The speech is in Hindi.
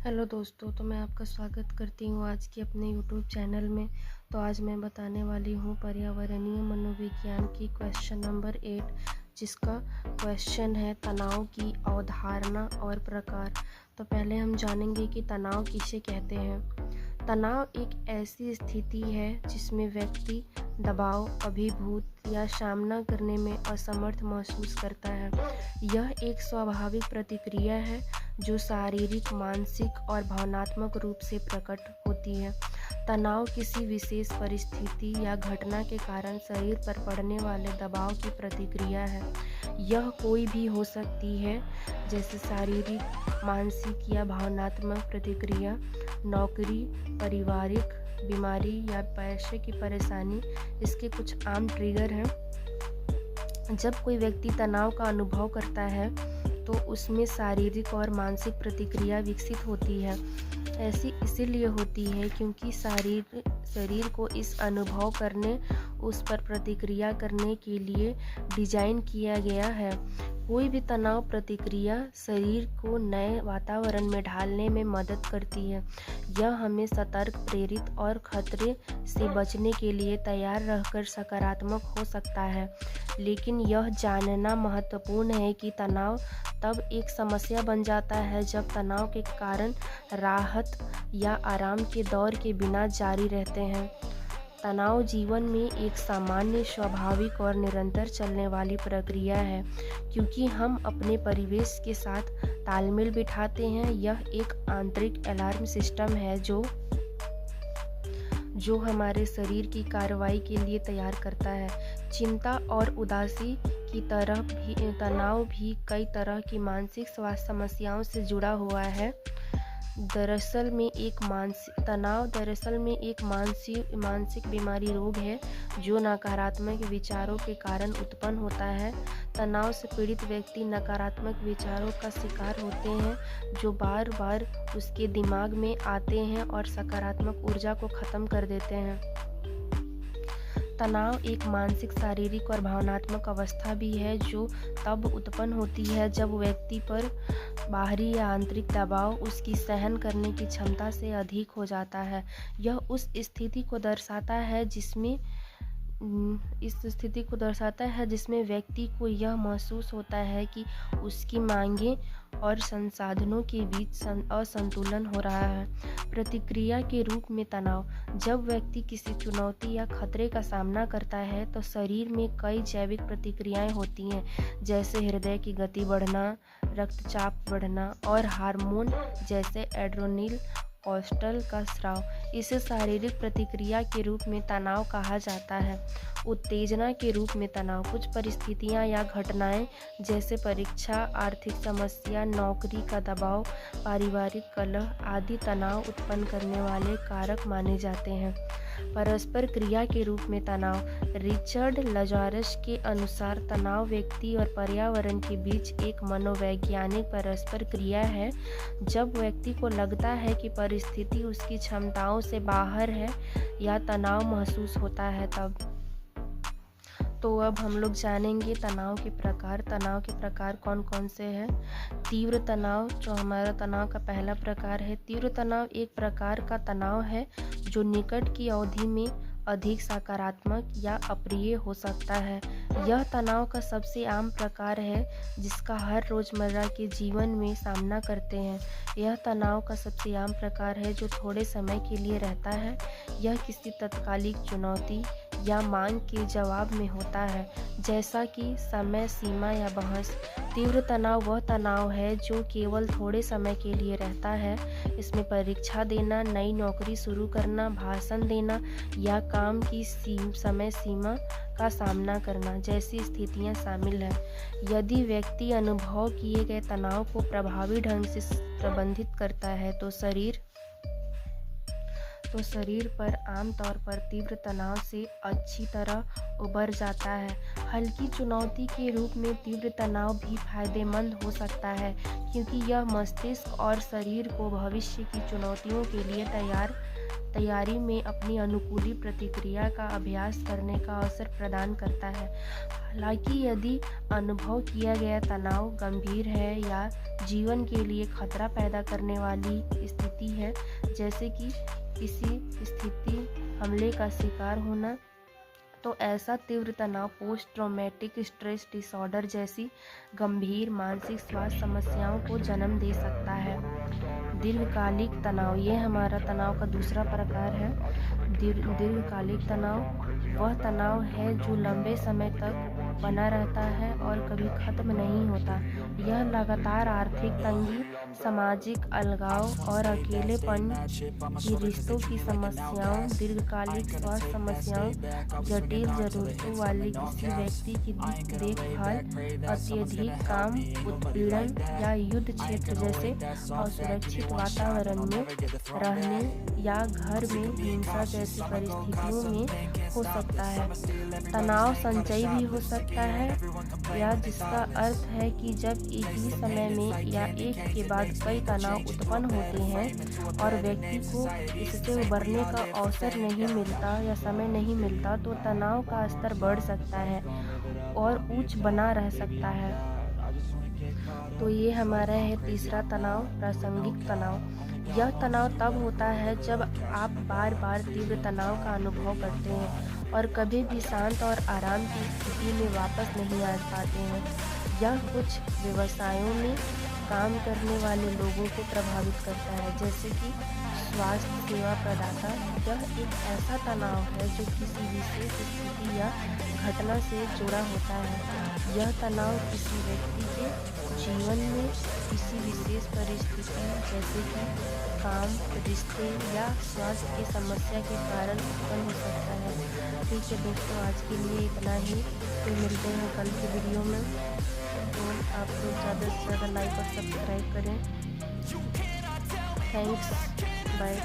हेलो दोस्तों, तो मैं आपका स्वागत करती हूँ आज की अपने यूट्यूब चैनल में। तो आज मैं बताने वाली हूँ पर्यावरणीय मनोविज्ञान की क्वेश्चन नंबर 8, जिसका क्वेश्चन है तनाव की अवधारणा और प्रकार। तो पहले हम जानेंगे कि तनाव किसे कहते हैं। तनाव एक ऐसी स्थिति है जिसमें व्यक्ति दबाव, अभिभूत या सामना करने में असमर्थ महसूस करता है। यह एक स्वाभाविक प्रतिक्रिया है जो शारीरिक, मानसिक और भावनात्मक रूप से प्रकट होती है। तनाव किसी विशेष परिस्थिति या घटना के कारण शरीर पर पड़ने वाले दबाव की प्रतिक्रिया है। यह कोई भी हो सकती है, जैसे शारीरिक, मानसिक या भावनात्मक प्रतिक्रिया, नौकरी, पारिवारिक, बीमारी या पैसे की परेशानी। इसके कुछ आम ट्रिगर हैं। जब कोई व्यक्ति तनाव का अनुभव करता है तो उसमें शारीरिक और मानसिक प्रतिक्रिया विकसित होती है। ऐसी इसीलिए होती है क्योंकि शरीर को इस अनुभव करने, उस पर प्रतिक्रिया करने के लिए डिजाइन किया गया है। कोई भी तनाव प्रतिक्रिया शरीर को नए वातावरण में ढालने में मदद करती है। यह हमें सतर्क, प्रेरित और खतरे से बचने के लिए तैयार रहकर सकारात्मक हो सकता है। लेकिन यह जानना महत्वपूर्ण है कि तनाव तब एक समस्या बन जाता है जब तनाव के कारण राहत या आराम के दौर के बिना जारी रहते हैं। तनाव जीवन में एक सामान्य, स्वाभाविक और निरंतर चलने वाली प्रक्रिया है, क्योंकि हम अपने परिवेश के साथ तालमेल बिठाते हैं। यह एक आंतरिक अलार्म सिस्टम है जो हमारे शरीर की कार्रवाई के लिए तैयार करता है। चिंता और उदासी की तरह भी तनाव भी कई तरह की मानसिक स्वास्थ्य समस्याओं से जुड़ा हुआ है। तनाव दरअसल में एक मानसिक बीमारी रोग है जो नकारात्मक विचारों के कारण उत्पन्न होता है। तनाव से पीड़ित व्यक्ति नकारात्मक विचारों का शिकार होते हैं जो बार बार उसके दिमाग में आते हैं और सकारात्मक ऊर्जा को खत्म कर देते हैं। तनाव एक मानसिक, शारीरिक और भावनात्मक अवस्था भी है जो तब उत्पन्न होती है जब व्यक्ति पर बाहरी या आंतरिक दबाव उसकी सहन करने की क्षमता से अधिक हो जाता है। यह उस स्थिति को दर्शाता है जिसमें व्यक्ति को यह महसूस होता है कि उसकी मांगें और संसाधनों के बीच असंतुलन हो रहा है। प्रतिक्रिया के रूप में तनाव: जब व्यक्ति किसी चुनौती या खतरे का सामना करता है तो शरीर में कई जैविक प्रतिक्रियाएं होती हैं, जैसे हृदय की गति बढ़ना, रक्तचाप बढ़ना और हार्मोन जैसे एड्रेनल कोर्टिसोल का स्राव। इसे शारीरिक प्रतिक्रिया के रूप में तनाव कहा जाता है। उत्तेजना के रूप में तनाव: कुछ परिस्थितियां या घटनाएं जैसे परीक्षा, आर्थिक समस्या, नौकरी का दबाव, पारिवारिक कलह आदि तनाव उत्पन्न करने वाले कारक माने जाते हैं। परस्पर क्रिया के रूप में तनाव: रिचर्ड लजारस के अनुसार तनाव व्यक्ति और पर्यावरण के बीच एक मनोवैज्ञानिक परस्पर क्रिया है। जब व्यक्ति को लगता है कि परिस्थिति उसकी क्षमताओं से बाहर है या तनाव महसूस होता है तब। तो अब हम लोग जानेंगे तनाव के प्रकार। तनाव के प्रकार कौन कौन से हैं। तीव्र तनाव, जो हमारा तनाव का पहला प्रकार है। तीव्र तनाव एक प्रकार का तनाव है जो निकट की अवधि में अधिक सकारात्मक या अप्रिय हो सकता है। यह तनाव का सबसे आम प्रकार है जिसका हर रोजमर्रा के जीवन में सामना करते हैं। यह तनाव का सबसे आम प्रकार है जो थोड़े समय के लिए रहता है। यह किसी तत्कालिक चुनौती या मांग के जवाब में होता है, जैसा कि समय सीमा या बहस। तीव्र तनाव वह तनाव है जो केवल थोड़े समय के लिए रहता है। इसमें परीक्षा देना, नई नौकरी शुरू करना, भाषण देना या काम की समय सीमा का सामना करना जैसी स्थितियां शामिल हैं। यदि व्यक्ति अनुभव किए गए तनाव को प्रभावी ढंग से प्रबंधित करता है तो शरीर पर आमतौर पर तीव्र तनाव से अच्छी तरह उबर जाता है। हल्की चुनौती के रूप में तीव्र तनाव भी फायदेमंद हो सकता है, क्योंकि यह मस्तिष्क और शरीर को भविष्य की चुनौतियों के लिए तैयार तैयारी में अपनी अनुकूली प्रतिक्रिया का अभ्यास करने का अवसर प्रदान करता है। हालांकि यदि अनुभव किया गया तनाव गंभीर है या जीवन के लिए खतरा पैदा करने वाली स्थिति है, जैसे कि किसी स्थिति हमले का शिकार होना, तो ऐसा तीव्र तनाव पोस्ट ट्रॉमेटिक स्ट्रेस डिसऑर्डर जैसी गंभीर मानसिक स्वास्थ्य समस्याओं को जन्म दे सकता है। दीर्घकालिक तनाव, ये हमारा तनाव का दूसरा प्रकार है। दीर्घकालिक तनाव वह तनाव है जो लंबे समय तक बना रहता है और कभी खत्म नहीं होता। यह लगातार आर्थिक तंगी, सामाजिक अलगाव और अकेलेपन की रिश्तों की समस्याओं, दीर्घकालिक स्वास्थ्य समस्याओं, जटिल ज़रूरतों वाले किसी व्यक्ति की देखभाल, अत्यधिक काम, उत्पीड़न या युद्ध क्षेत्र जैसे असुरक्षित वातावरण में रहने या घर में हिंसा जैसी परिस्थितियों में हो सकता है। तनाव संचयी भी हो सकता है, या जिसका अर्थ है कि जब एक ही समय में या एक के बाद कई तनाव उत्पन्न होते हैं और व्यक्ति को इससे उबरने का अवसर नहीं मिलता या समय नहीं मिलता, तो तनाव का स्तर बढ़ सकता है और उच्च बना रह सकता है। तो ये हमारा है तीसरा तनाव, प्रासंगिक तनाव। यह तनाव तब होता है जब आप बार बार तीव्र तनाव का अनुभव करते हैं और कभी भी शांत और आराम की स्थिति में वापस नहीं आ पाते हैं। यह कुछ व्यवसायों में काम करने वाले लोगों को प्रभावित करता है, जैसे कि स्वास्थ्य सेवा प्रदाता। यह एक ऐसा तनाव है जो किसी विशेष स्थिति या घटना से जुड़ा होता है। यह तनाव किसी व्यक्ति के जीवन में किसी विशेष परिस्थिति, जैसे कि काम, रिश्ते या स्वास्थ्य की समस्या के कारण उत्पन्न हो सकता है। ठीक है दोस्तों, आज के लिए इतना ही। तो मिलते हैं कल की वीडियो में। तो आप लोग ज़्यादा से ज़्यादा लाइक और सब्सक्राइब करें। Thanks, bye.